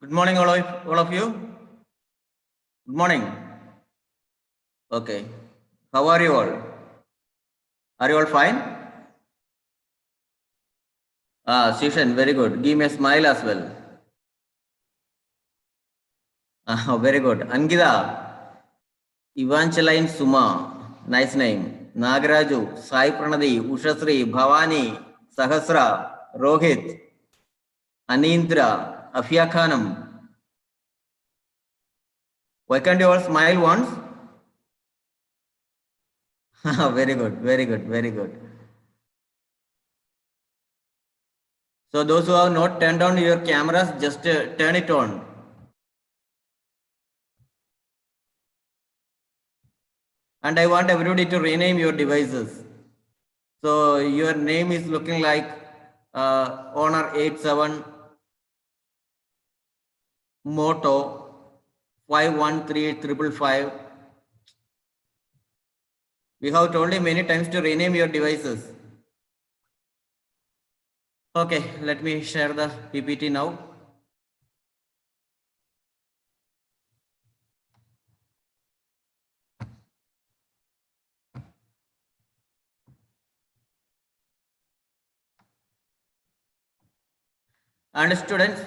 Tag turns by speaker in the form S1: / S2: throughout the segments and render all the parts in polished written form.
S1: Good morning, all of you. Good morning. Okay. How are you all? Are you all fine? Shishan, very good. Give me a smile as well. Very good. Angida, Evangeline Suma, nice name. Nagaraju, Sai Pranadi, Ushasri, Bhavani, Sahasra, Rohit, Anindra, Afia Khanam. Why can't you all smile once? Very good, very good, very good. So those who have not turned on your cameras, just turn it on. And I want everybody to rename your devices. So your name is looking like Honor 87 Moto 513555. We have told you many times to rename your devices. Okay, let me share the PPT now. And students,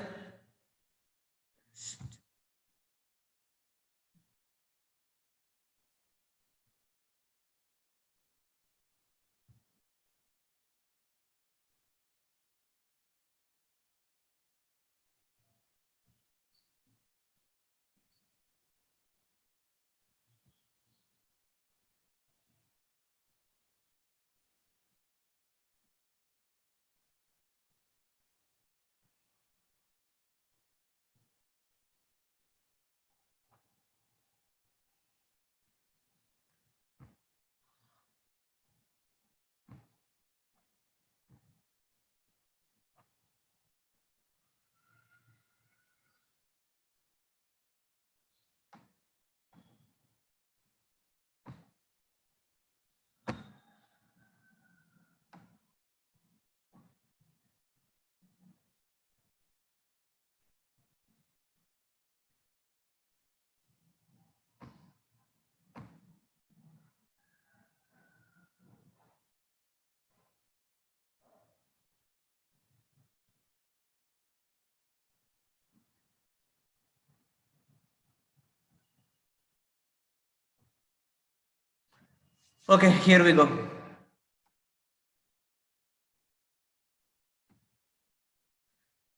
S1: okay, here we go.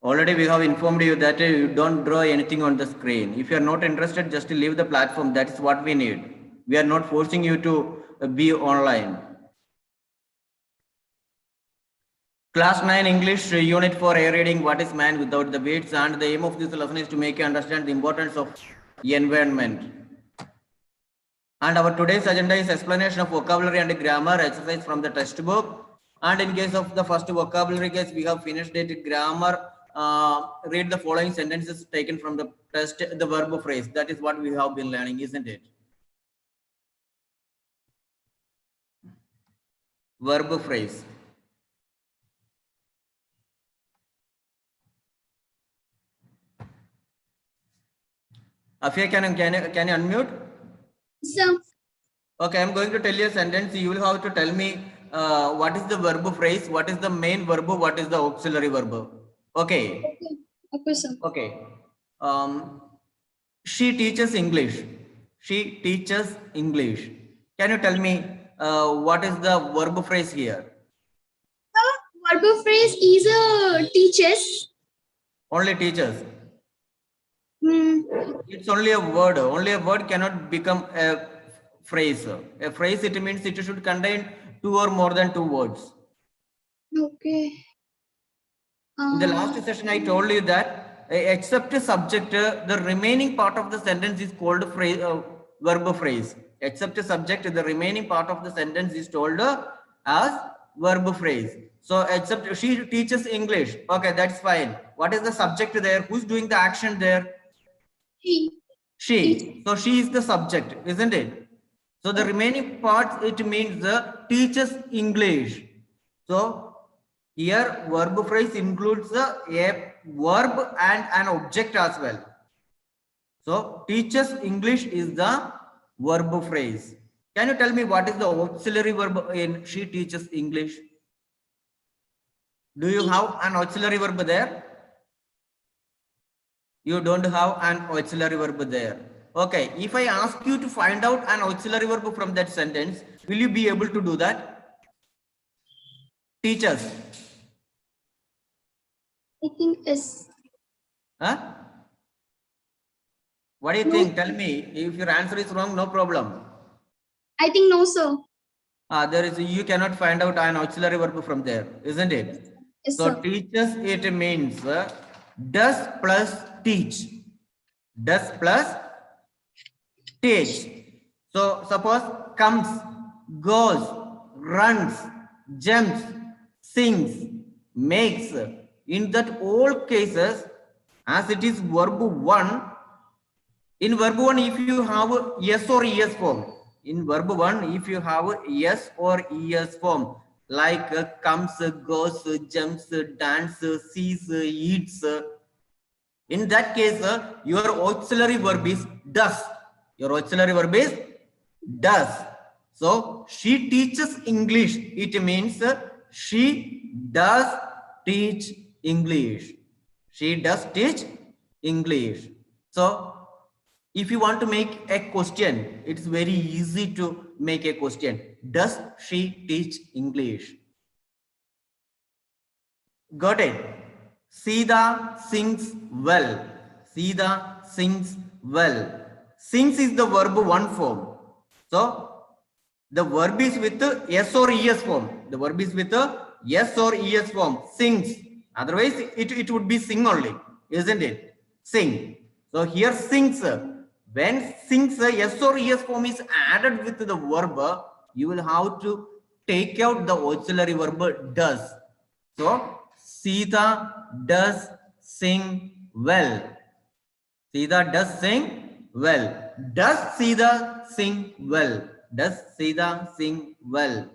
S1: Already we have informed you that you don't draw anything on the screen. If you are not interested, just leave the platform. That is what we need. We are not forcing you to be online. Class 9 English Unit 4 Air Reading, What is Man Without the Beats? And the aim of this lesson is to make you understand the importance of environment. And our today's agenda is explanation of vocabulary and grammar exercise from the textbook. And in case of the first vocabulary case, we have finished it. Grammar, read the following sentences taken from the test, the verb phrase. That is what we have been learning, isn't it? Verb phrase. Afia, can you unmute?
S2: So,
S1: Okay, I'm going to tell you a sentence. You will have to tell me what is the verb phrase, what is the main verb, what is the auxiliary verb. Okay.
S2: okay, sir.
S1: Okay. She teaches English. She teaches English. Can you tell me what is the verb phrase here?
S2: Verb phrase is teaches.
S1: Only teaches.
S2: Hmm.
S1: It's only a word. Only a word cannot become a phrase. A phrase, it means it should contain two or more than two words.
S2: Okay.
S1: In the last session, I told you that except a subject, the remaining part of the sentence is called phrase, verb phrase. Except a subject, the remaining part of the sentence is told as verb phrase. So except she teaches English. Okay, that's fine. What is the subject there? Who's doing the action there? She. So she is the subject, isn't it? So the remaining part, it means teaches English. So here verb phrase includes a verb and an object as well. So teaches English is the verb phrase. Can you tell me what is the auxiliary verb in she teaches English? Do you have an auxiliary verb there? You don't have an auxiliary verb there. Okay, if I ask you to find out an auxiliary verb from that sentence, will you be able to do that? Teachers.
S2: I think is.
S1: Huh? What do you
S2: No.
S1: think? Tell me. If your answer is wrong, no problem.
S2: I think no, sir.
S1: There is, you cannot find out an auxiliary verb from there, isn't it?
S2: Yes,
S1: So
S2: sir.
S1: teaches, it means does plus teach. Does plus teach. So suppose comes, goes, runs, jumps, sings, makes. In that all cases, as it is verb 1, in verb 1, if you have yes or es form, in verb 1, if you have yes or es form, like comes, goes, jumps, dances, sees, eats, in that case, your auxiliary verb is does. Your auxiliary verb is does. So she teaches English. It means she does teach English. She does teach English. So if you want to make a question, it's very easy to make a question. Does she teach English? Got it? Sita sings well. Sita sings well. Sings is the verb 1 form. So the verb is with yes or es form. The verb is with yes or es form. Sings. Otherwise, it would be sing only, isn't it? Sing. So here sings. When sings yes or es form is added with the verb, you will have to take out the auxiliary verb does. So Sita does sing well. Sita does sing well. Does Sita sing well? Does Sita sing well?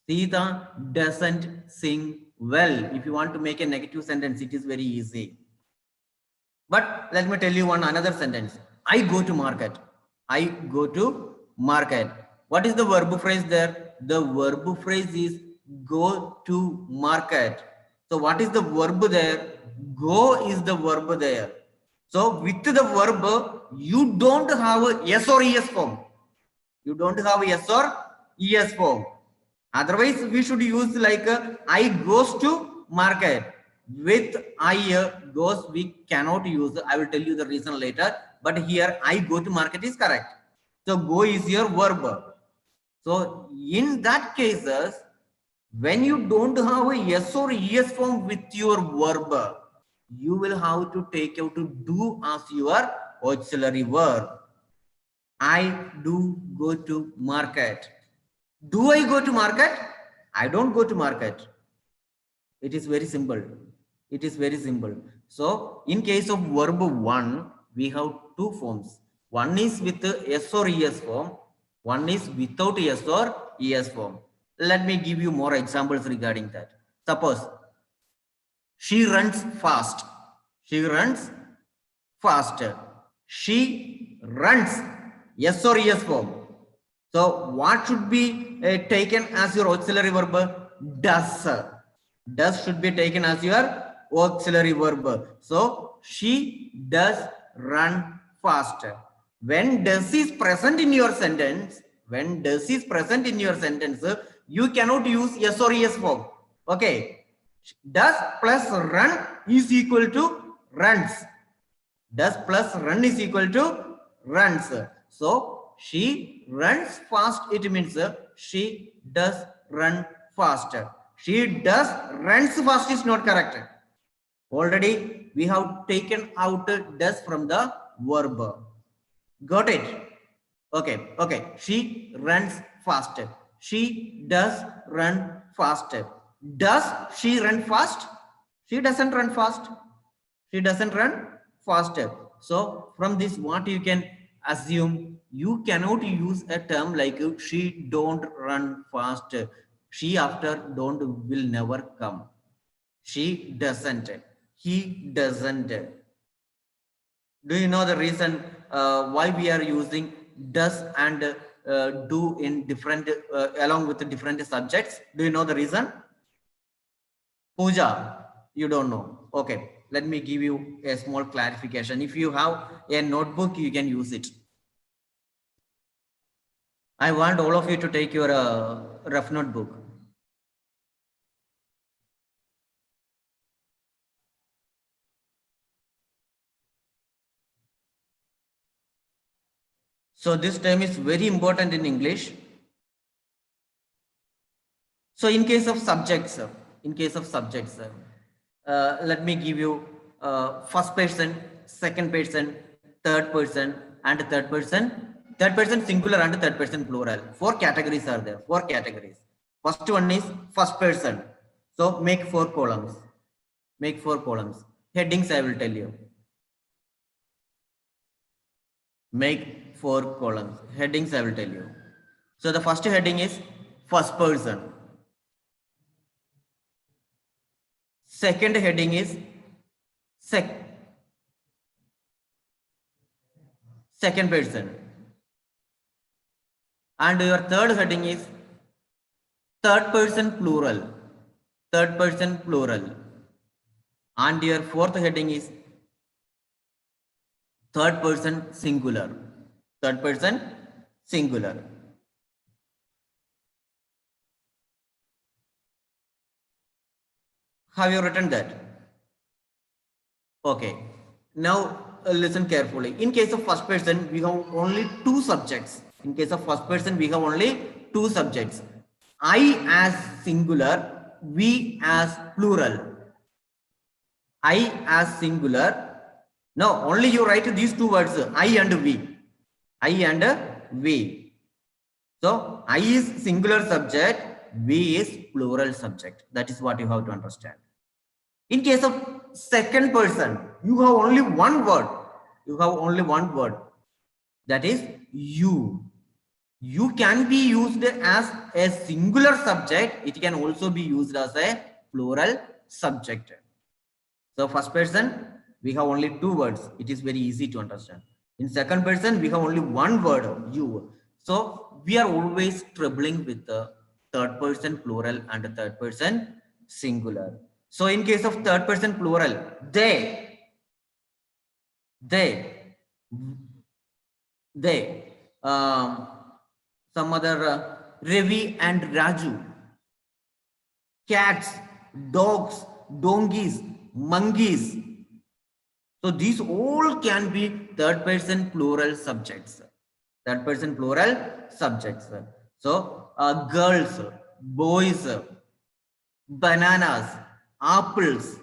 S1: Sita doesn't sing well. If you want to make a negative sentence, it is very easy. But let me tell you another sentence. I go to market. I go to market. What is the verb phrase there? The verb phrase is go to market. So what is the verb there? Go is the verb there. So with the verb, you don't have a yes or es form. You don't have yes or es form. Otherwise, we should use like I goes to market. With I goes, we cannot use. I will tell you the reason later. But here, I go to market is correct. So go is your verb. So in that cases, when you don't have a yes or es form with your verb, you will have to take out to do as your auxiliary verb. I do go to market. Do I go to market? I don't go to market. It is very simple. It is very simple. So in case of verb 1, we have two forms. One is with S or ES form. One is without S or ES form. Let me give you more examples regarding that. Suppose she runs fast. She runs faster. She runs S or ES form. So what should be taken as your auxiliary verb? Does. Does should be taken as your auxiliary verb. So she does run faster. When does is present in your sentence, you cannot use yes or es form. Okay. Does plus run is equal to runs. Does plus run is equal to runs. So she runs fast. It means she does run faster. She does runs fast is not correct. Already we have taken out does from the verb. Got it? Okay. Okay. She runs faster. She does run faster. Does she run fast? She doesn't run fast. She doesn't run faster. So from this, what you can assume, you cannot use a term like she don't run fast. She after don't will never come. She doesn't. He doesn't. Do you know the reason why we are using does and do in different along with the different subjects? Do you know the reason? Pooja, you don't know. Okay, let me give you a small clarification. If you have a notebook, you can use it. I want all of you to take your rough notebook. So this term is very important in English. So in case of subjects, let me give you first person, second person, third person, and third person singular and third person plural. 4 categories are there. 4 categories. First one is first person. So make 4 columns. Make 4 columns. Headings I will tell you. Make 4 columns. Headings I will tell you. So the first heading is first person. Second heading is second person. And your third heading is third person plural. Third person plural. And your fourth heading is third person singular. Third person singular. Have you written that? Okay. Now listen carefully. In case of first person, we have only 2 subjects. In case of first person, we have only 2 subjects. I as singular, we as plural. I as singular. No, only you write these 2 words, I and we. I and we. So I is singular subject, we is plural subject. That is what you have to understand. In case of second person, you have only one word. You have only one word. That is you. You can be used as a singular subject. It can also be used as a plural subject. So first person, we have only 2 words. It is very easy to understand. In second person, we have only one word, you. So we are always troubling with the third person plural and the third person singular. So in case of third person plural, they, some other Ravi and Raju, cats, dogs, donkeys, monkeys. So these all can be third person plural subjects. Third person plural subjects. So girls, boys, bananas, apples,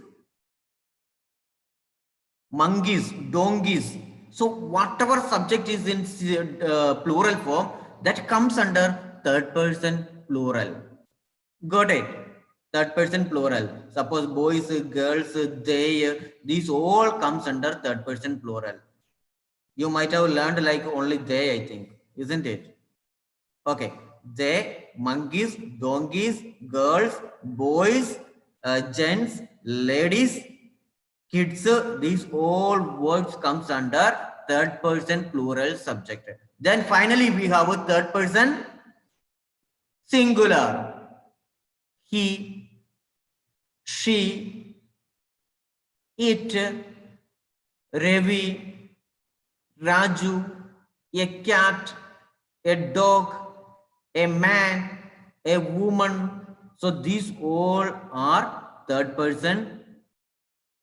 S1: monkeys, donkeys. So whatever subject is in plural form, that comes under third person plural. Got it? Third person plural. Suppose boys, girls, they, these all comes under third person plural. You might have learned like only they, I think, isn't it? Okay. They, monkeys, donkeys, girls, boys, gents, ladies, kids, these all words comes under third person plural subject. Then finally we have a third person singular. He, she, it, Ravi, Raju, a cat, a dog, a man, a woman. So these all are third person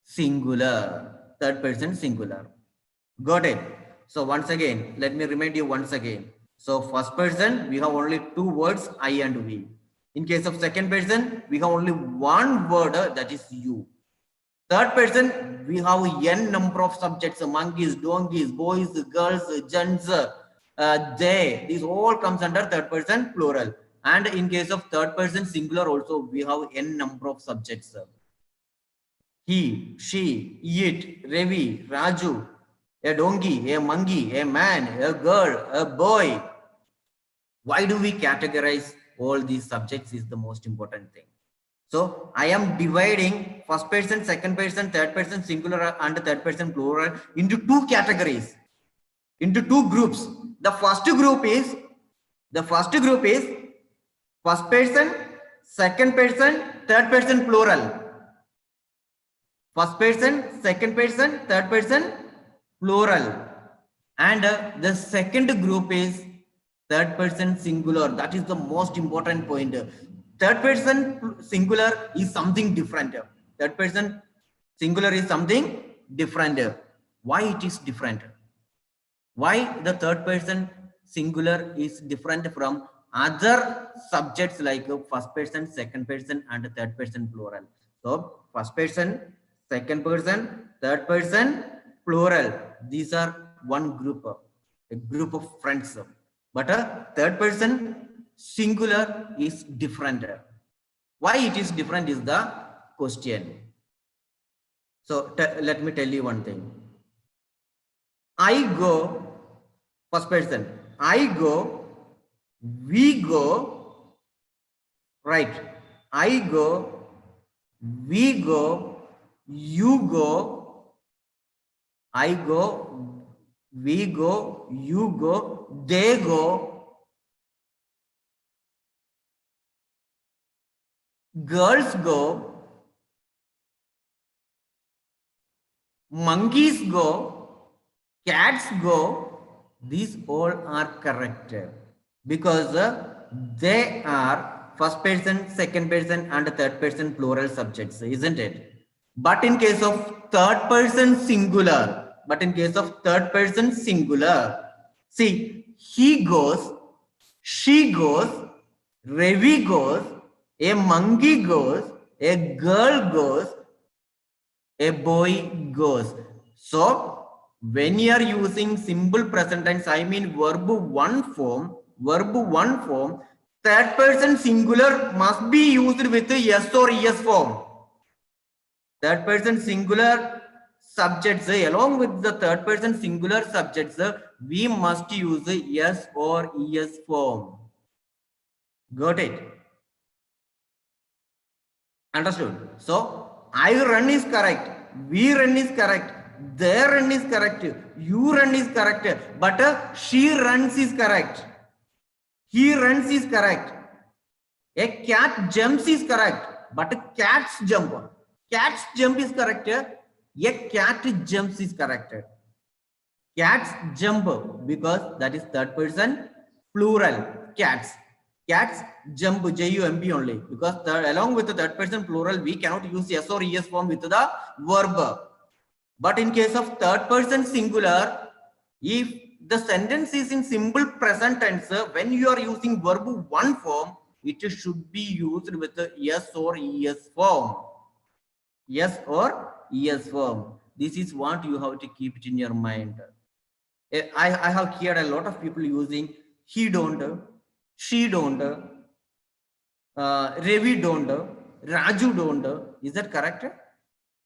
S1: singular. Third person singular. Got it? So once again, let me remind you once again. So first person, we have only 2 words, I and we. In case of second person, we have only one word, that is you. Third person, we have n number of subjects, monkeys, donkeys, boys, girls, gents, they. These all comes under third person plural. And in case of third person singular also, we have n number of subjects. He, she, it, Ravi, Raju, a donkey, a monkey, a man, a girl, a boy. Why do we categorize all these subjects is the most important thing. So I am dividing first person, second person, third person singular and third person plural into two categories, into two groups. The first group is first person, second person, third person plural. First person, second person, third person plural. And the second group is third person singular. That is the most important point. Third person singular is something different. Third person singular is something different. Why it is different? Why the third person singular is different from other subjects like first person, second person, and third person plural? So first person, second person, third person plural. These are one group, a group of friends. But a third person singular is different. Why it is different is the question. So let me tell you one thing. I go, first person, I go, we go, right? I go, we go, you go, I go, we go, you go, they go, girls go, monkeys go, cats go. These all are correct because they are first person, second person, and third person plural subjects, isn't it? But in case of third person singular, see, he goes, she goes, Ravi goes, a monkey goes, a girl goes, a boy goes. So when you are using simple present tense, I mean verb one form, third person singular must be used with yes or es form. Third person singular subjects, along with the third person singular subjects, we must use yes or es form. Got it? Understood? So I run is correct, we run is correct, they run is correct, you run is correct, but she runs is correct, he runs is correct, a cat jumps is correct, but cats jump is correct, a cat jumps is correct. Cats jump because that is third person plural. Cats jump, jump only, because along with the third person plural we cannot use yes or es form with the verb. But in case of third person singular, if the sentence is in simple present tense, when you are using verb one form, it should be used with the yes or es form. Yes or es form. This is what you have to keep it in your mind. I have heard a lot of people using he don't, she don't, Ravi don't, Raju don't. Is that correct?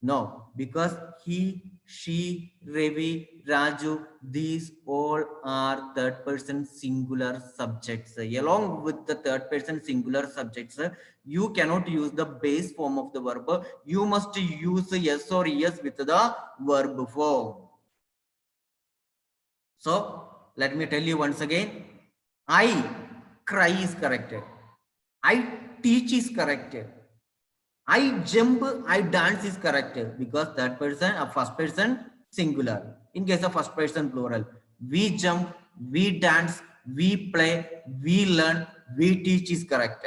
S1: No, because he, she, Ravi, Raju, these all are third person singular subjects. Along with the third person singular subjects, you cannot use the base form of the verb. You must use yes or es with the verb form. So let me tell you once again, I cry is correct. I teach is correct. I jump, I dance is correct because third person, first person singular. In case of first person plural, we jump, we dance, we play, we learn, we teach is correct.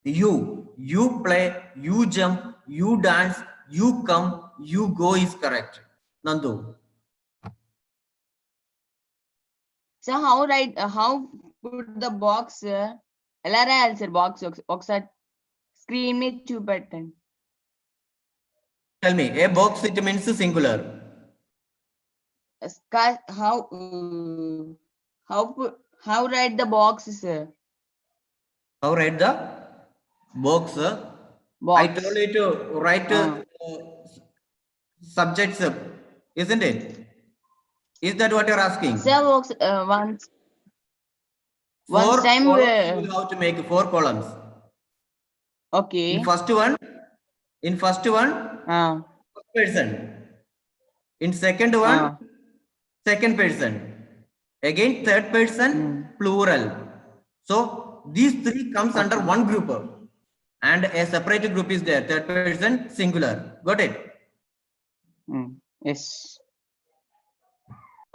S1: You play, you jump, you dance, you come, you go is correct. Nandu.
S3: So how write? How put the box? LRI answer box ఒకసారి screen మీద చూపెట్టండి.
S1: Tell me, a box it means singular.
S3: How write the box, sir?
S1: How write the box?
S3: Box.
S1: I told you to write subjects, isn't it? Is that what you're asking?
S3: Sir, once
S1: Four
S3: time
S1: columns you will have to make 4 columns.
S3: Okay.
S1: In first one,
S3: Ah.
S1: first person. In second one, second person. Again, third person, plural. So these three comes under one group. And a separate group is there. Third person, singular. Got it?
S3: Yes.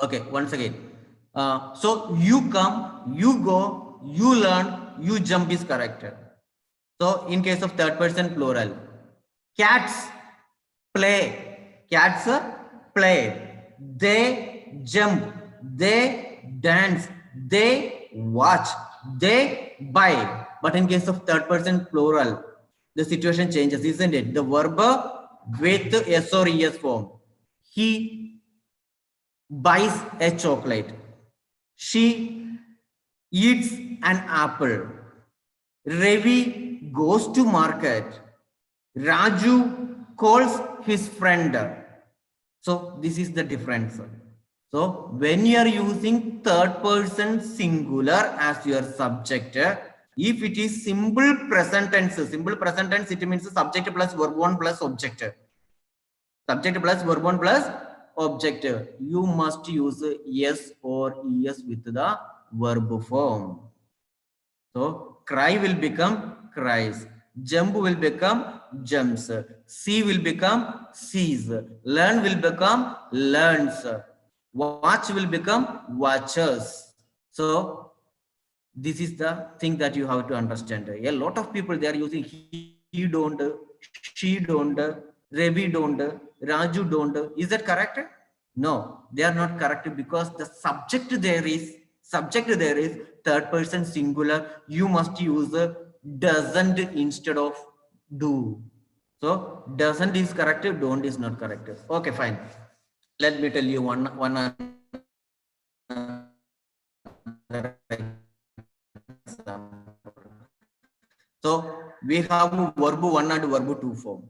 S1: Okay, once again. So you come, you go, you learn, you jump is correct. So in case of third person plural, cats play, cats play, they jump, they dance, they watch, they buy. But in case of third person plural, the situation changes, isn't it? The verb with S or ES form. He buys a chocolate. She eats an apple. Ravi goes to market. Raju calls his friend. So this is the difference. So when you are using third person singular as your subject, if it is simple present tense, it means subject plus verb 1 plus object. Subject plus verb 1 plus object. You must use yes or es with the verb form. So cry will become cries. Jump will become jumps. See will become sees. Learn will become learns. Watch will become watches. So this is the thing that you have to understand. A lot of people, they are using he don't, she don't, Ravi don't, Raju don't. Is that correct? No, they are not correct, because the subject there is third person singular. You must use doesn't instead of do. So doesn't is correct, don't is not correct. Okay, fine. Let me tell you one So we have verb 1 and verb 2 form.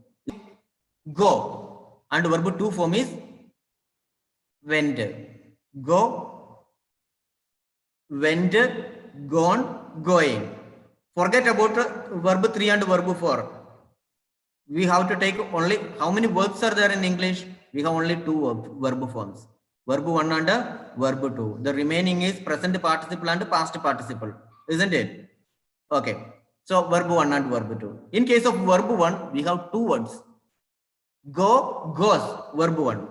S1: Go and verb 2 form is went. Go, went, gone, going. Forget about verb 3 and verb 4. We have to take only, how many verbs are there in English? We have only two verb forms. Verb 1 and verb 2. The remaining is present participle and past participle. Isn't it? Okay. So verb 1 and verb 2. In case of verb 1, we have two words. Go, goes, verb 1.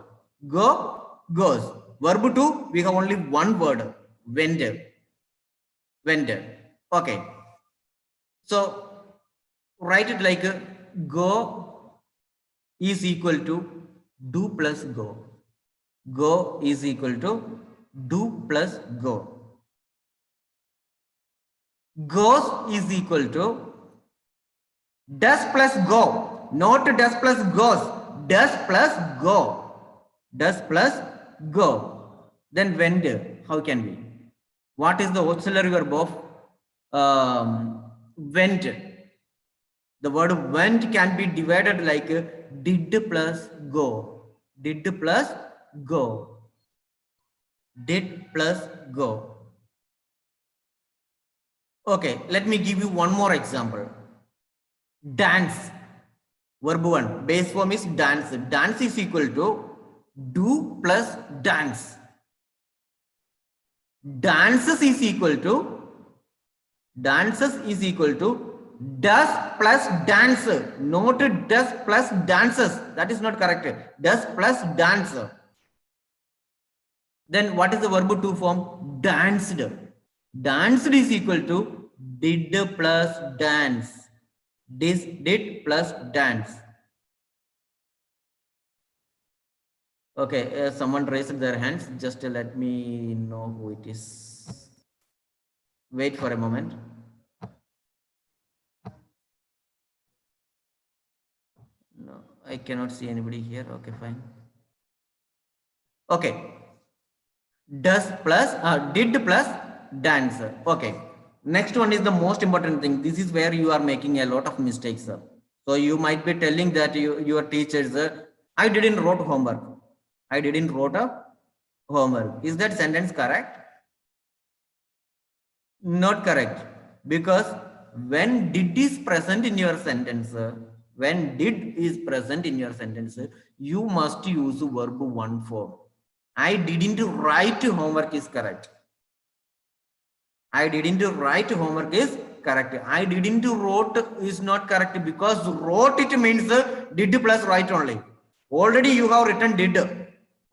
S1: Go, goes. Verb 2, we have only one word. Went. Went. Okay. So write it like go is equal to do plus go. Go is equal to do plus go. Goes is equal to does plus go, not does plus goes, does plus go, does plus go. Then went, how can we? What is the auxiliary verb of went? The word went can be divided like did plus go, did plus go, did plus go. Okay, let me give you one more example. Dance, verb 1, base form is dance. Dance is equal to do plus dance. Dances is equal to does plus dance, not does plus dances. That is not correct. Does plus dance. Then what is the verb 2 form? Danced. Danced is equal to did plus dance. Did plus dance. Okay, someone raised their hands. Just let me know who it is. Wait for a moment. No, I cannot see anybody here. Okay, fine. Okay. Does plus did plus dance. Okay. Next one is the most important thing. This is where you are making a lot of mistakes. So you might be telling that your teachers, I didn't wrote homework. I didn't wrote a homework. Is that sentence correct? Not correct, because when did is present in your sentence, when did is present in your sentence, you must use verb one form. I didn't write homework is correct. I didn't write homework is correct. I didn't wrote is not correct because wrote it means did plus write only. Already you have written did.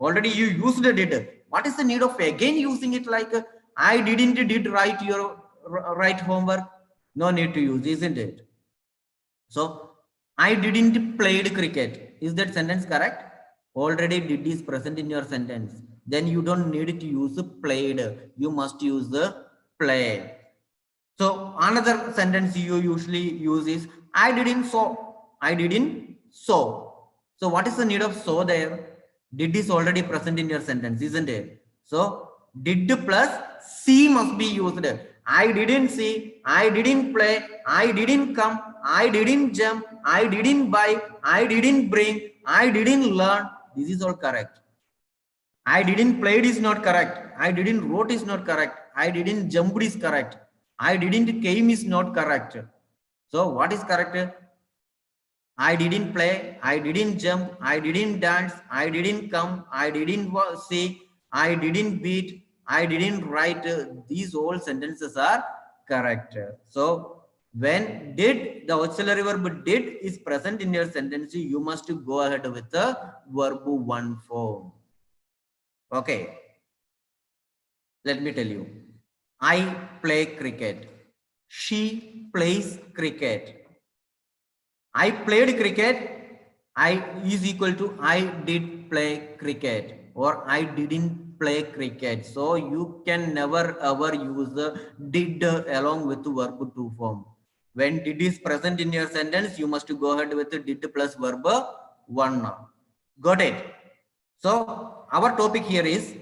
S1: Already you used did. What is the need of again using it like I didn't did write your write homework? No need to use, isn't it? So I didn't played cricket. Is that sentence correct? Already did is present in your sentence. Then you don't need to use played. You must use the play. So another sentence you usually use is I didn't sow. I didn't sow. So what is the need of sow there? Did is already present in your sentence, isn't it? So did plus see must be used. I didn't see, I didn't play, I didn't come, I didn't jump, I didn't buy, I didn't bring, I didn't learn. This is all correct. I didn't played is not correct. I didn't wrote is not correct. I didn't jumped is correct. I didn't came is not correct. So what is correct? I didn't play. I didn't jump. I didn't dance. I didn't come. I didn't see. I didn't beat. I didn't write. These all sentences are correct. So when did, the auxiliary verb did is present in your sentence, you must go ahead with the verb one form. Okay. Let me tell you. I play cricket. She plays cricket. I played cricket. I is equal to I did play cricket or I didn't play cricket. So you can never ever use the did along with the verb to form. When did is present in your sentence, you must go ahead with the did plus verb one. Got it? So our topic here is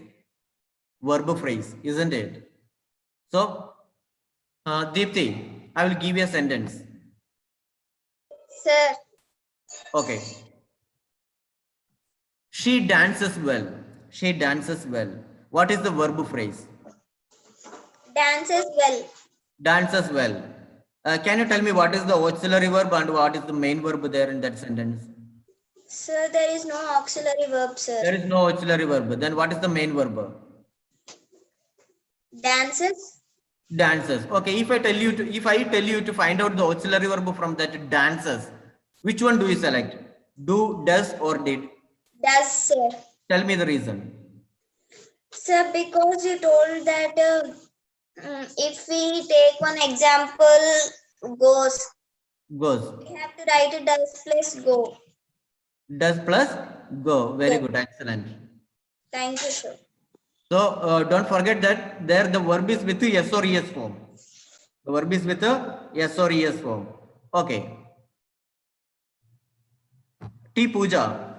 S1: verb phrase, isn't it? So Deepthi, I will give you a sentence.
S2: Sir,
S1: Okay. She dances well. She dances well. What is the verb phrase?
S2: dances well.
S1: Dances well. Can you tell me what is the auxiliary verb and what is the main verb there in that sentence?
S2: Sir, there is no auxiliary verb, sir.
S1: There is no auxiliary verb. Then what is the main verb?
S2: Dances.
S1: Dances. Okay. If I tell you to find out the auxiliary verb from that dances, which one do you select? Do, does, or did?
S2: Does, sir.
S1: Tell me the reason.
S2: Sir, because you told that if we take one example, goes.
S1: Goes.
S2: We have to write it does plus go.
S1: Does plus go. Very good. Excellent.
S2: Thank you, sir.
S1: So don't forget that there the verb is with yes or es form. The verb is with yes or es form. Okay. T Pooja.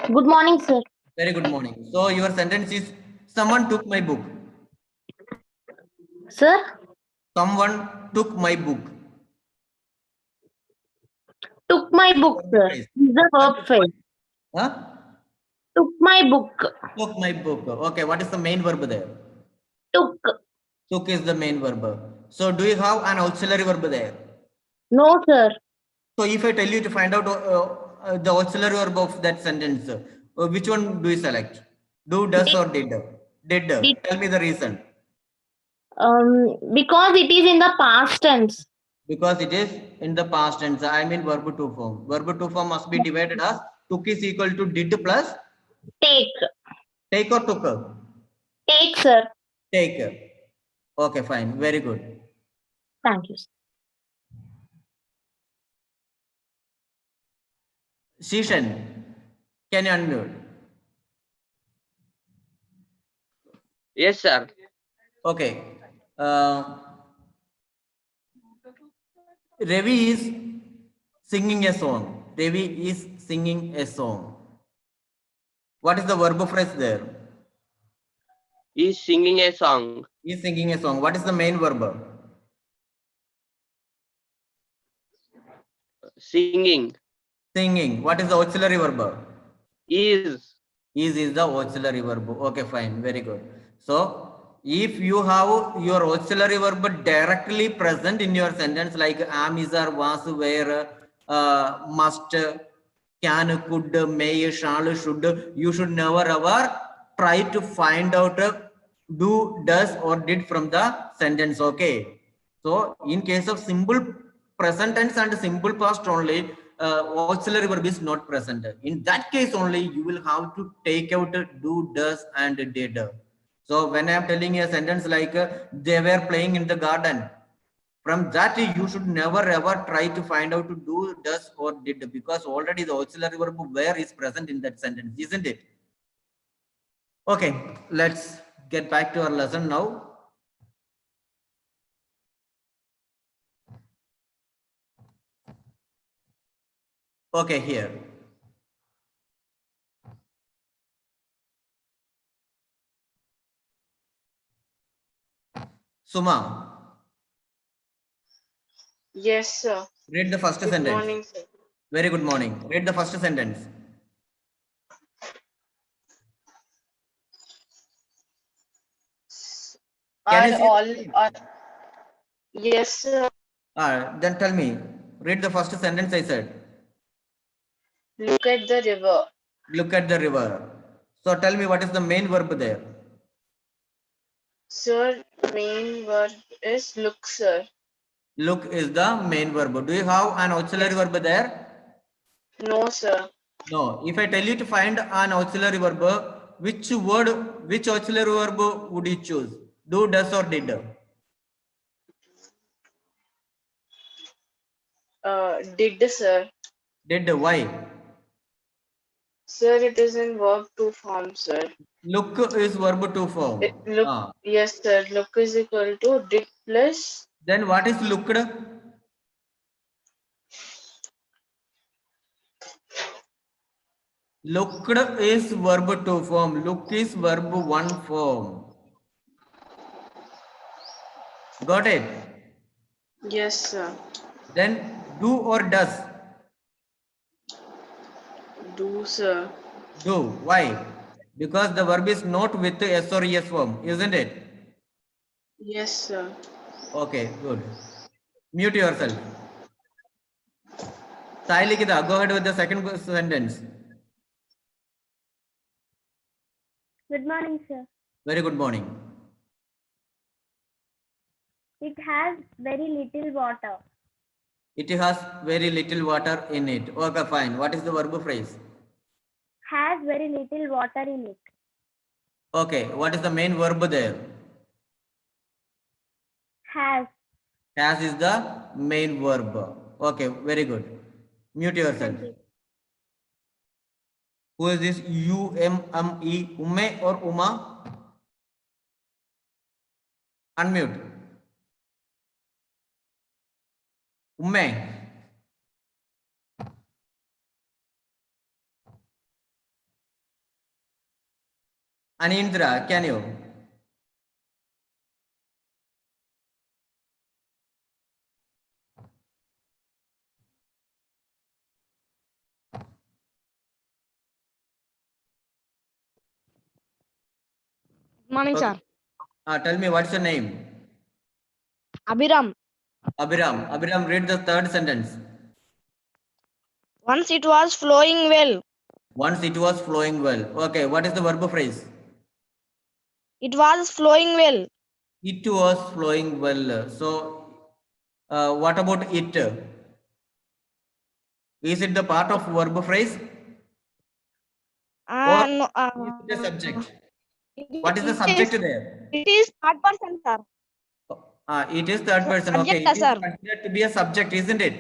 S4: Good morning, sir.
S1: Very good morning. So your sentence is someone took my book.
S4: Sir,
S1: Someone took my book.
S4: took my book, sir.
S1: Phrase.
S4: Is the verb phrase.
S1: Huh?
S4: Took my book.
S1: Took my book. Okay. What is the main verb there?
S4: Took.
S1: Took is the main verb. So do you have an auxiliary verb there?
S4: No, sir.
S1: So if I tell you to find out the auxiliary verb of that sentence, which one do you select? Do, does, or did? Did.
S4: Did.
S1: Tell me the reason.
S4: Because it is in the past tense.
S1: Because it is in the past tense. I mean verb to form. Verb to form must be divided as took is equal to did plus
S4: Take.
S1: take or took.
S4: Take, sir.
S1: Take. Okay, fine. Very good.
S4: Thank you, sir.
S1: Shishan, can you unmute?
S5: Yes, sir.
S1: Okay. Ravi is singing a song. Ravi is singing a song. What is the verb phrase there?
S5: He's singing a song.
S1: He is singing a song. What is the main verb?
S5: Singing.
S1: Singing. What is the auxiliary verb?
S5: Is.
S1: Is the auxiliary verb. Okay, fine. Very good. So if you have your auxiliary verb directly present in your sentence, like am, is, are, was, were, must, can, could, may, shall, should, you should never ever try to find out do, does, or did from the sentence. Okay. So in case of simple present tense and simple past only, auxiliary verb is not present. In that case only, you will have to take out do, does, and did. So when I am telling a sentence like they were playing in the garden, from that you should never ever try to find out to do, does, or did, because already the auxiliary verb where is present in that sentence, isn't it? Okay, let's get back to our lesson now. Okay, here. Suma,
S6: Yes, sir.
S1: read the first
S6: Good
S1: sentence.
S6: morning, sir.
S1: Very good morning. Read the first sentence. Can you
S6: Are
S1: see
S6: all
S1: the-
S6: are yes, sir.
S1: Then tell me. Read the first sentence I said.
S6: Look at the river.
S1: Look at the river. So tell me what is the main verb there?
S6: Sir, main verb is look, sir.
S1: Look is the main verb. Do you have an auxiliary verb there?
S6: No, sir.
S1: No. If I tell you to find an auxiliary verb, which word, which auxiliary verb would you choose? Do, does, or did?
S6: Did, sir.
S1: Did. Why?
S6: Sir, it is in verb to form, sir.
S1: Look is verb to form.
S6: Look,
S1: Ah.
S6: yes, sir. Look is equal to did plus
S1: Then what is looked? Looked is verb to form. Look is verb one form. Got it?
S6: yes, sir.
S1: Then do or does?
S6: Do, sir.
S1: Do. Why? Because the verb is not with S or ES form, isn't it?
S6: Yes, sir.
S1: Okay, good. Mute yourself. Sai Likita, go ahead with the second sentence.
S7: Good morning, sir.
S1: Very good morning.
S7: It has very little water.
S1: It has very little water in it. Okay, fine. What is the verb phrase?
S7: Has very little water in it.
S1: Okay, what is the main verb there?
S7: Has.
S1: Has is the main verb. Okay, very good. Mute yourself. Who is this? UMME? Umme or Uma? Unmute. Umme. Anindra, can you?
S8: Morning,
S1: Okay.
S8: sir.
S1: Tell me what's your name?
S8: Abhiram.
S1: Abhiram. Abhiram, read the third sentence.
S8: Once it was flowing well.
S1: Once it was flowing well. Okay, what is the verb phrase?
S8: It was flowing well.
S1: It was flowing well. So, what about it? Is it the part of verb phrase or
S8: No,
S1: is it a subject?
S8: it
S1: What is the
S8: is-
S1: subject there?
S8: It is third person, sir.
S1: It is third person. Okay,
S8: Subject,
S1: it is
S8: sir.
S1: considered to be a subject, isn't it?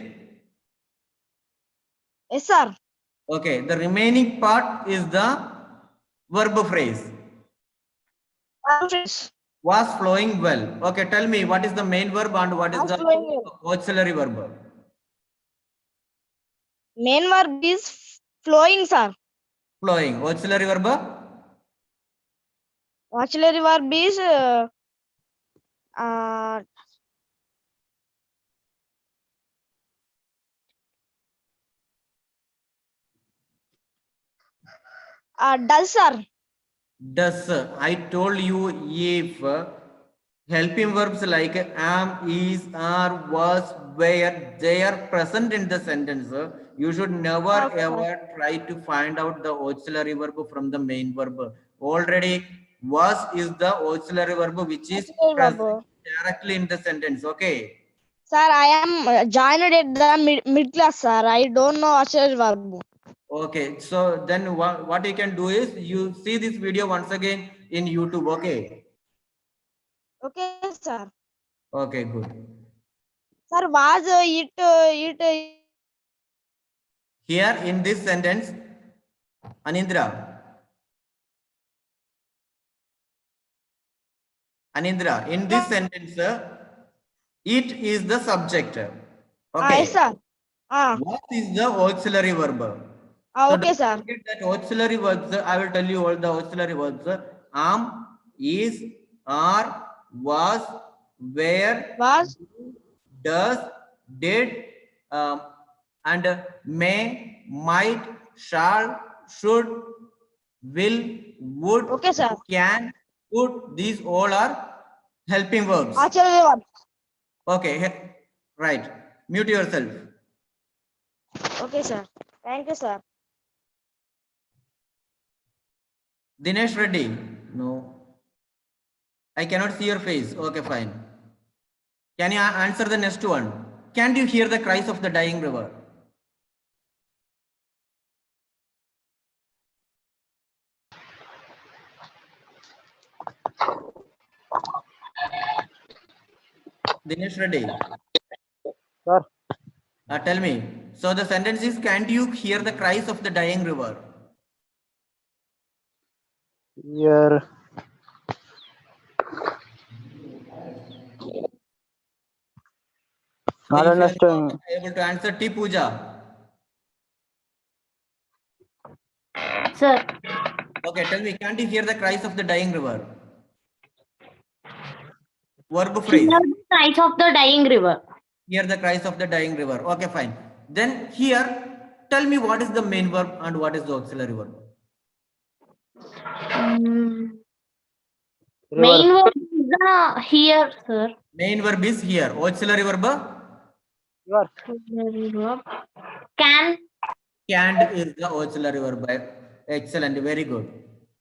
S8: Yes, sir.
S1: Okay, the remaining part is the verb phrase. Was flowing well. Okay, tell me what is the main verb and what is
S8: Was
S1: the
S8: flowing well.
S1: auxiliary verb?
S8: Main verb is flowing, sir.
S1: Flowing. Auxiliary verb?
S8: Auxiliary verb is does, sir.
S1: does. I told you if helping verbs like am, is, are, was, were, they are present in the sentence, you should never
S8: Okay.
S1: ever try to find out the auxiliary verb from the main verb. Already was is the auxiliary verb which is
S8: Auxiliary
S1: present
S8: verb.
S1: directly in the sentence. Okay.
S8: Sir, I am joined at the mid class, sir. I don't know auxiliary verb.
S1: Okay. So then what you can do is you see this video once again in YouTube. Okay.
S8: Okay, sir.
S1: Okay, good.
S8: Sir, was it
S1: Here in this sentence, Anindra, in this sentence, it is the subject.
S8: yes,
S1: Okay.
S8: sir.
S1: What is the auxiliary verb? So
S8: Okay,
S1: don't
S8: sir.
S1: forget that auxiliary verbs. I will tell you all the auxiliary verbs. Am, is, are, was, where,
S8: Was,
S1: does, did, and may, might, shall, should, will, would,
S8: okay, sir.
S1: can, could. These all are helping verbs.
S8: Auxiliary verb.
S1: Okay, right. Mute yourself.
S8: Okay, sir. Thank you, sir.
S1: Dinesh Reddy. No. I cannot see your face. Okay, fine. Can you answer the next one? Can't you hear the cries of the dying river? Dinesh Reddy.
S9: Sir.
S1: Tell me. So the sentence is, can't you hear the cries of the dying river?
S9: Here.
S1: So
S9: Not
S1: if you are
S9: understand.
S1: not able to answer, T Puja.
S4: Sir,
S1: Okay, tell me, can't you hear the cries of the dying river? Verb phrase.
S4: hear the cries of the dying river.
S1: Hear the cries of the dying river. Okay, fine. Then here, tell me what is the main verb and what is the auxiliary verb?
S4: Main word is the here, sir.
S1: Main verb is here. Auxiliary verb?
S4: Auxiliary verb. Can.
S1: Can't is the auxiliary verb. Excellent. Very good.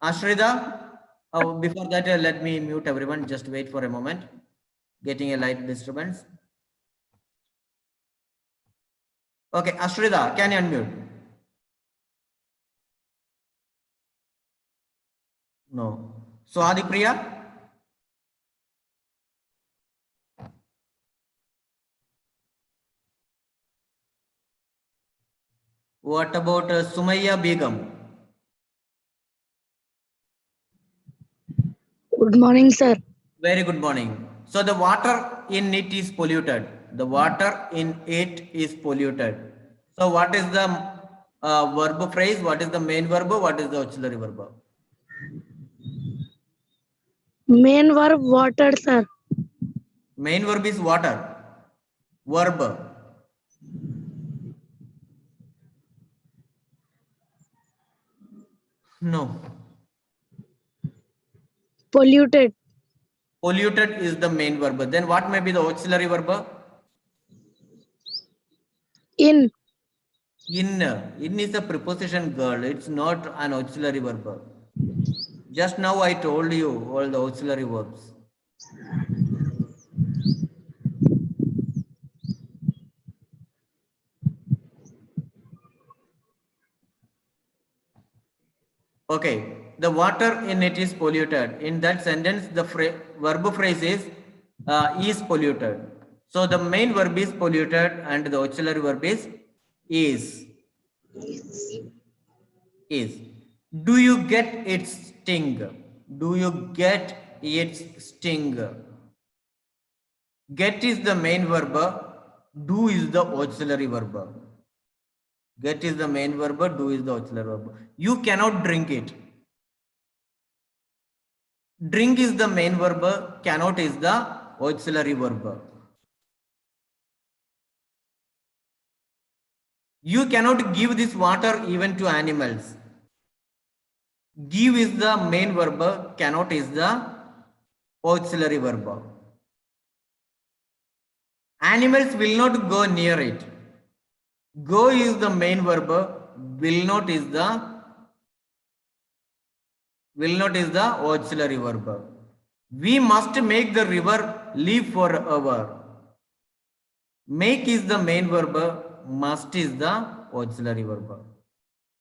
S1: Ashrida, before that, let me mute everyone. Just wait for a moment. Getting a light disturbance. Okay, Ashrida, can you unmute? No. So Adipriya? What about Sumaya Begum?
S8: Good morning, sir.
S1: Very good morning. So the water in it is polluted. The water in it is polluted. So what is the verb phrase? What is the main verb? What is the auxiliary verb?
S8: Main verb water, sir.
S1: Main verb is water. Verb. No.
S8: Polluted.
S1: Polluted is the main verb. Then what may be the auxiliary verb?
S8: In.
S1: In. In is a preposition, girl. It's not an auxiliary verb. Just now I told you all the auxiliary verbs. Okay, the water in it is polluted. In that sentence, the verb phrase is polluted. So the main verb is polluted and the auxiliary verb is. Is. Do you get its sting? Do you get its sting? Get is the main verb. Do is the auxiliary verb. Get is the main verb. Do is the auxiliary verb. You cannot drink it. Drink is the main verb. Cannot is the auxiliary verb. You cannot give this water even to animals. Give is the main verb, cannot is the auxiliary verb. Animals will not go near it. Go is the main verb, will not is the auxiliary verb. We must make the river live forever. Make is the main verb, must is the auxiliary verb.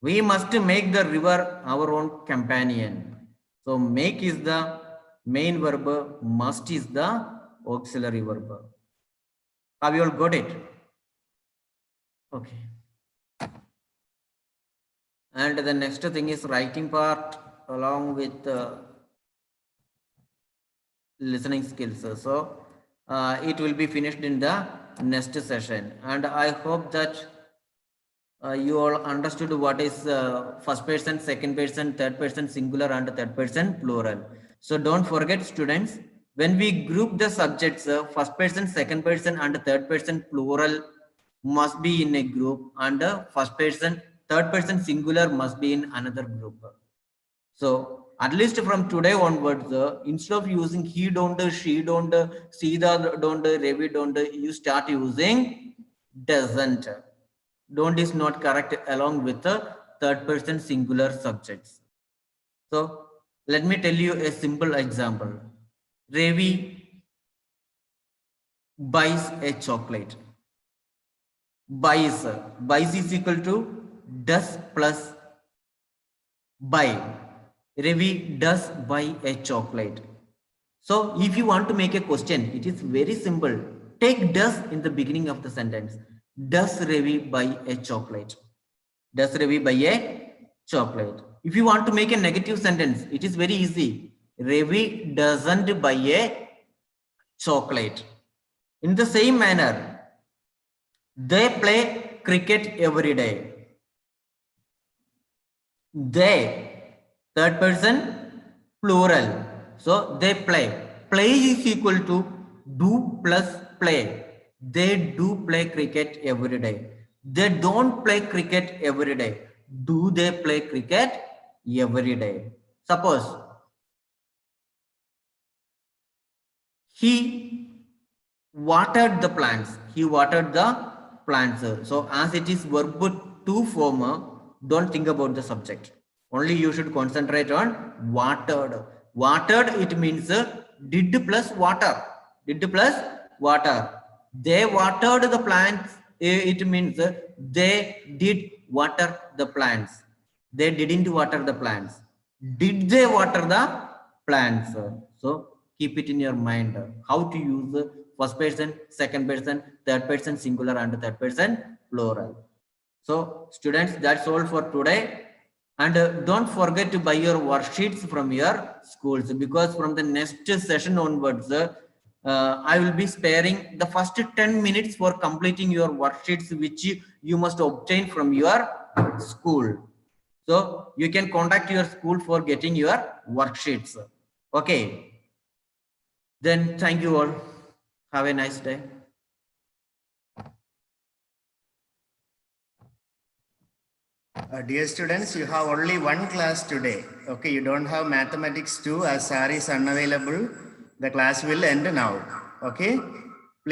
S1: We must make the river our own companion. So make is the main verb, must is the auxiliary verb. Have you all got it? Okay. And the next thing is writing part along with listening skills. So it will be finished in the next session. And I hope that you all understood what is first person, second person, third person singular and third person plural. So don't forget, students, when we group the subjects, first person, second person and third person plural must be in a group, and first person, third person singular must be in another group. So at least from today onwards, instead of using he don't, she don't, Sita don't, Ravi don't, you start using doesn't. Don't is not correct along with the third person singular subjects. So let me tell you a simple example. Ravi buys a chocolate. Buys is equal to does plus buy. Ravi does buy a chocolate. So if you want to make a question, it is very simple. Take does in the beginning of the sentence. Does Ravi buy a chocolate? Does Ravi buy a chocolate? If you want to make a negative sentence, it is very easy. Ravi doesn't buy a chocolate. In the same manner, they play cricket every day. They, third person, plural. So they play. Play is equal to do plus play. They do play cricket every day. They don't play cricket every day. Do they play cricket every day? Suppose he watered the plants. He watered the plants. So as it is verb to form, don't think about the subject. Only you should concentrate on watered. Watered, it means did plus water. Did plus water. They watered the plants. It means they did water the plants. They didn't water the plants. Did they water the plants? So keep it in your mind how to use first person, second person, third person singular and third person plural. So students, that's all for today. And don't forget to buy your worksheets from your schools, because from the next session onwards, I will be sparing the first 10 minutes for completing your worksheets, which you must obtain from your school. So you can contact your school for getting your worksheets. Okay. Then thank you all. Have a nice day.
S10: Dear students, you have only one class today. Okay, you don't have mathematics 2 as Sari is unavailable. The class will end now. Okay.